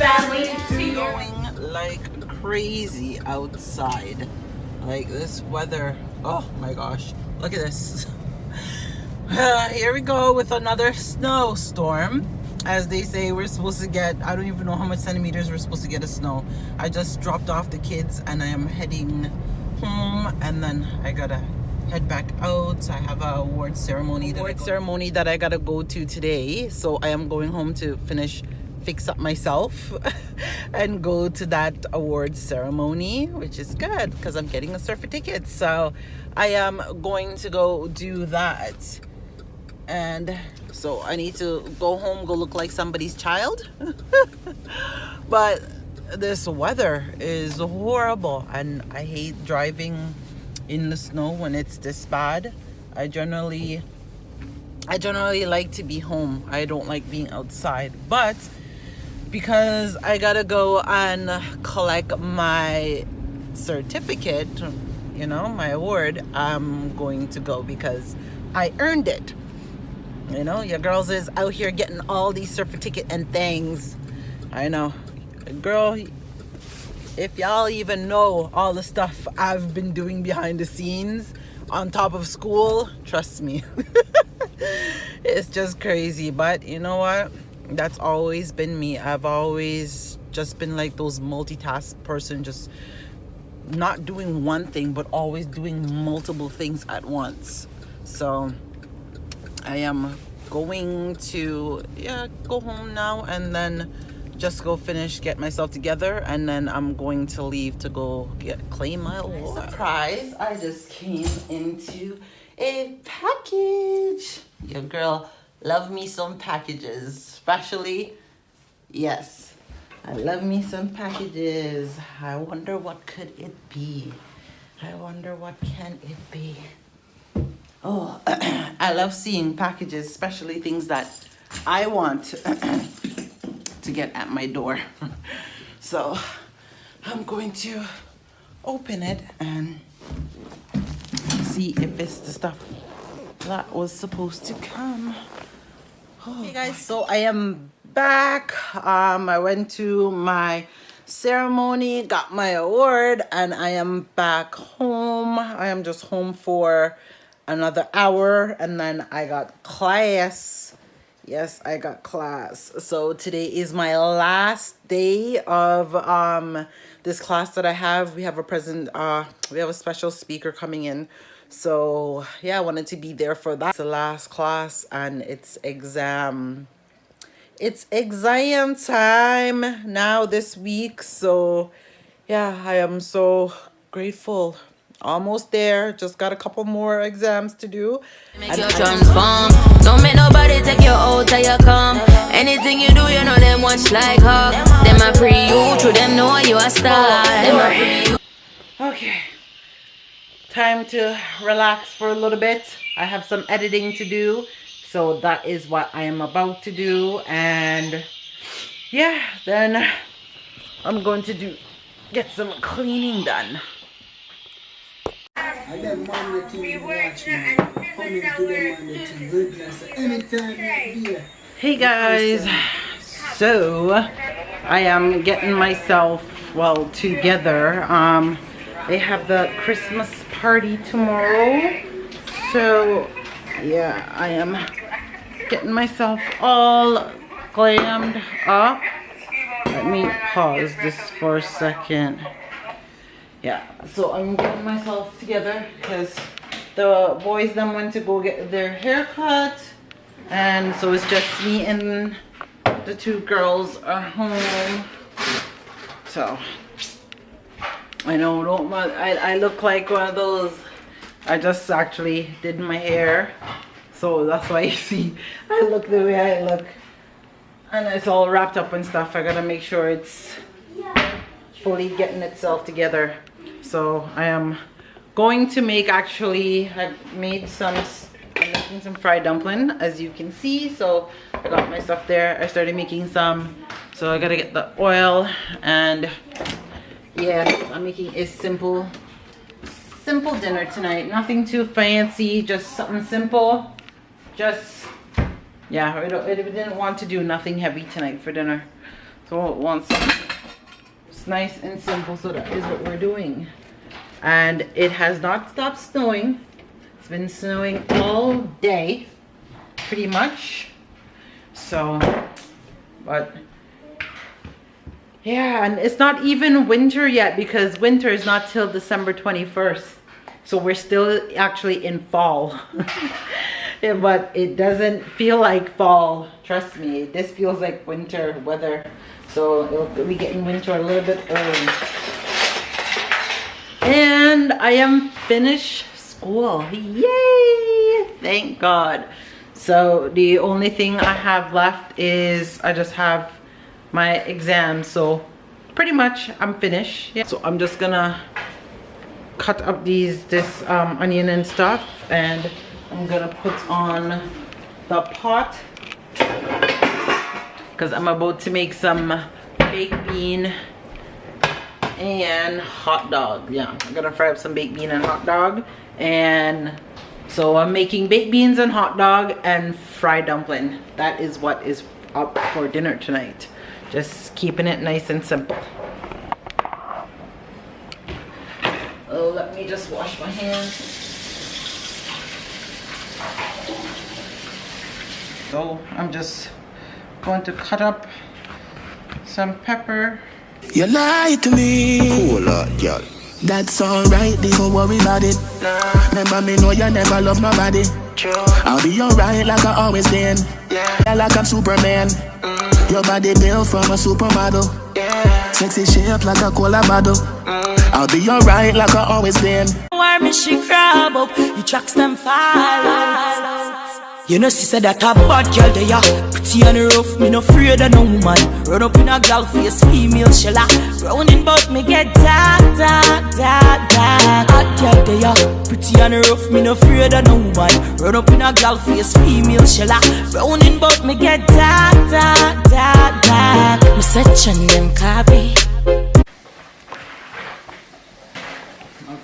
family. Going like crazy outside. Like this weather. Oh my gosh. Look at this. Here we go with another snowstorm. As they say, we're supposed to get, I don't even know how much centimeters we're supposed to get of snow. I just dropped off the kids and I am heading home, and then I gotta head back out. I have a award ceremony that I gotta go to today. So I am going home to fix up myself and go to that award ceremony, which is good because I'm getting a surfer ticket. So I am going to go do that. And so I need to go home, go look like somebody's child. But this weather is horrible and I hate driving in the snow when it's this bad. I generally like to be home. I don't like being outside, but because I gotta go and collect my certificate, you know, my award, I'm going to go because I earned it. You know, your girls is out here getting all these certificate and things. I know, girl, if y'all even know all the stuff I've been doing behind the scenes on top of school, trust me. It's just crazy. But you know what, that's always been me. I've always just been like those multitask person, just not doing one thing but always doing multiple things at once. So I am going to go home now and then just go get myself together, and then I'm going to leave to go claim my award. Surprise, I just came into a package. Your girl love me some packages, especially, yes, I love me some packages. I wonder what could it be. I wonder what can it be. Oh, I love seeing packages, especially things that I want to get at my door. So I'm going to open it and see if it's the stuff that was supposed to come. Oh, hey guys, so I am back. I went to my ceremony, got my award, and I am back home. I am just home for another hour, and then I got class. Yes, I got class. So today is my last day of this class that I have. We have a special speaker coming in. So yeah, I wanted to be there for that. It's the last class and it's exam time now this week. So yeah, I am so grateful. Almost there, just got a couple more exams to do. Make you transform. Don't make nobody take you out till you come. Anything you do, you know them watch like hawk. Them a pre you, through them know you a star. Them a pre you. Okay, time to relax for a little bit. I have some editing to do, so that is what I am about to do. And yeah, then I'm going to get some cleaning done. Hey guys, so I am getting myself together. They have the Christmas party tomorrow, so yeah, I am getting myself all glammed up. Let me pause this for a second. Yeah, so I'm getting myself together because the boys then went to go get their hair cut, and so it's just me and the two girls are home. So I know, I look like one of those. I just actually did my hair, so that's why you see I look the way I look, and it's all wrapped up and stuff. I gotta make sure it's fully getting itself together. So I am going to make, actually I'm making some fried dumpling, as you can see. So I got my stuff there. I started making some, so I gotta get the oil. And yeah, I'm making a simple dinner tonight. Nothing too fancy, just something simple. Just, yeah, I didn't want to do nothing heavy tonight for dinner. So once it's nice and simple, so that is what we're doing. And it has not stopped snowing. It's been snowing all day, pretty much. So, but yeah, and it's not even winter yet, because winter is not till December 21st. So we're still actually in fall. Yeah, but it doesn't feel like fall. Trust me, this feels like winter weather. So it'll be getting winter a little bit early. And I am finished school. Yay! Thank God. So the only thing I have left is I just have my exam. So pretty much I'm finished. Yeah. So I'm just gonna cut up this onion and stuff, and I'm gonna put on the pot because I'm about to make some baked bean and hot dog. Yeah, I'm gonna fry up some baked bean and hot dog. And so I'm making baked beans and hot dog and fried dumpling. That is what is up for dinner tonight. Just keeping it nice and simple. Oh, let me just wash my hands. So I'm just going to cut up some pepper. You lie to me. Cool out, girl. That's alright, don't worry about it. Remember me know you never love nobody. I'll be alright like I always been. Yeah, like I'm Superman. Your body built from a supermodel. Sexy shape like a cola bottle. I'll be alright like I always been. Why me she grab up? You tracks them fire. You know she said that a bad girl they are pretty and rough. Me no afraid of no woman. Run up in a gal face, female shella. Rounding bout me get dark, dark, dark, dark. Hot girl they are pretty and rough. Me no afraid of no woman. Run up in a gal face, female shella. Rounding bout me get dark, dark, dark, dark. Me searching them copy.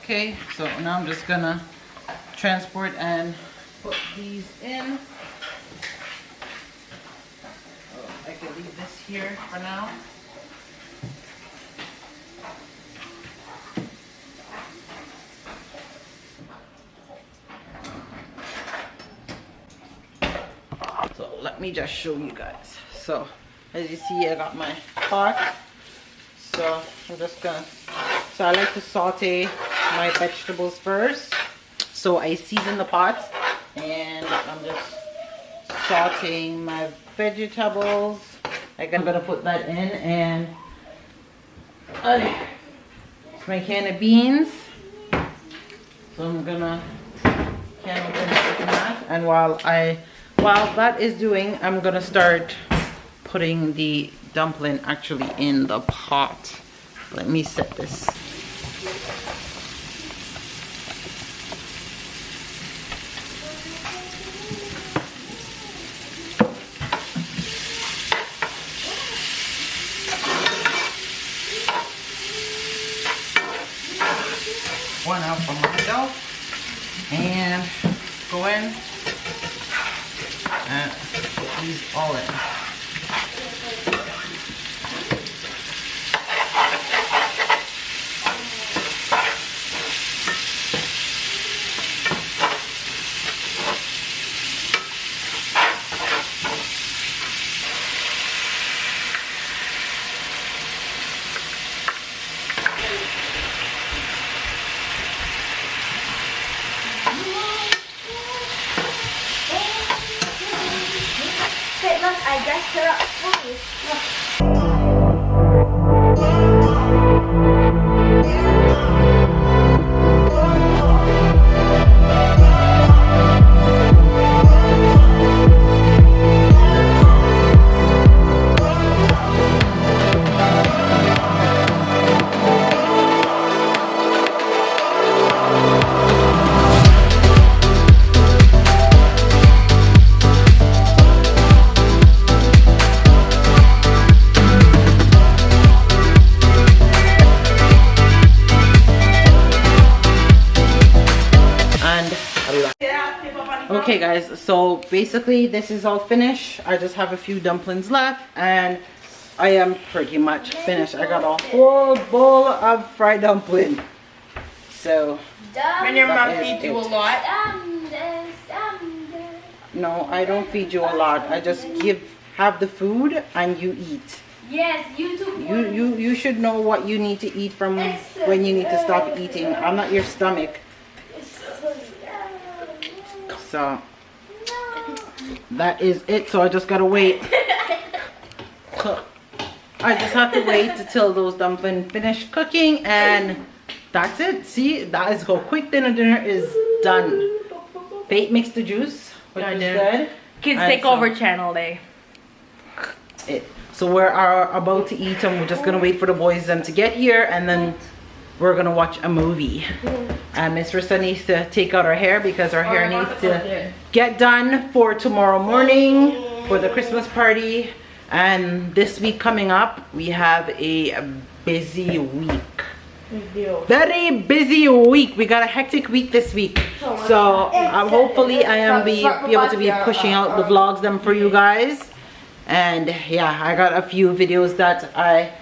Okay, so now I'm just gonna transport and put these in. Oh, I can leave this here for now. So let me just show you guys. So as you see, I got my pot. So I'm just gonna, so I like to saute my vegetables first. So I season the pot and I'm just sauteing my vegetables. Like I'm gonna put that in, and it's my can of beans. So I'm gonna can open that, and while that is doing, I'm gonna start putting the dumpling actually in the pot. Let me set this. One out for myself, and go in and put these all in. I guess they're upstairs. Okay guys, so basically this is all finished. I just have a few dumplings left, and I am pretty much finished. I got a whole bowl of fried dumpling. So, And your mom that is feeds you a it. lot? No, I don't feed you a lot. I just have the food and you eat. Yes, you too. You should know what you need to eat from when you need to stop eating. I'm not your stomach. So that is it. So I just gotta wait. I just have to wait till those dumplings finish cooking, and that's it. See, that is how quick dinner is done. Fate makes the juice, which is good. Kids And take so- over channel day. So we're about to eat, and we're just gonna wait for the boys them to get here, and then we're gonna watch a movie. And Miss Rissa needs to take out her hair because her hair needs to get done for tomorrow morning for the Christmas party. And this week coming up, we have a busy week. Very busy week. We got a hectic week this week. So hopefully I am be able to be pushing out the vlogs them for you guys. And yeah, I got a few videos that I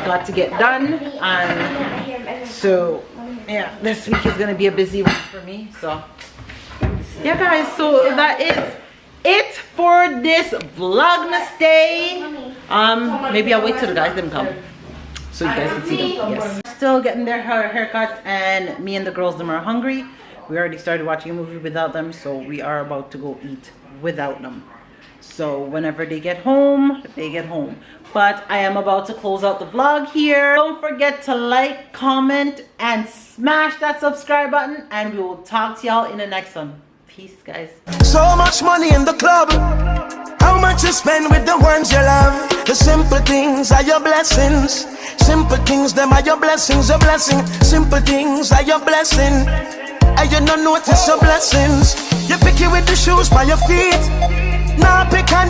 got to get done, and so yeah, this week is gonna be a busy week for me. So yeah guys, so that is it for this Vlogmas day. Maybe I'll wait till the guys them come so you guys can see them. Yes, still getting their haircuts, and me and the girls them are hungry. We already started watching a movie without them, so we are about to go eat without them. So whenever they get home, they get home. But I am about to close out the vlog here. Don't forget to like, comment, and smash that subscribe button. And we will talk to y'all in the next one. Peace, guys. So much money in the club. How much you spend with the ones you love? The simple things are your blessings. Simple things, them are your blessings, a blessing. Simple things are your blessing. And you don't notice your blessings. You pick it with the shoes by your feet. Now pick on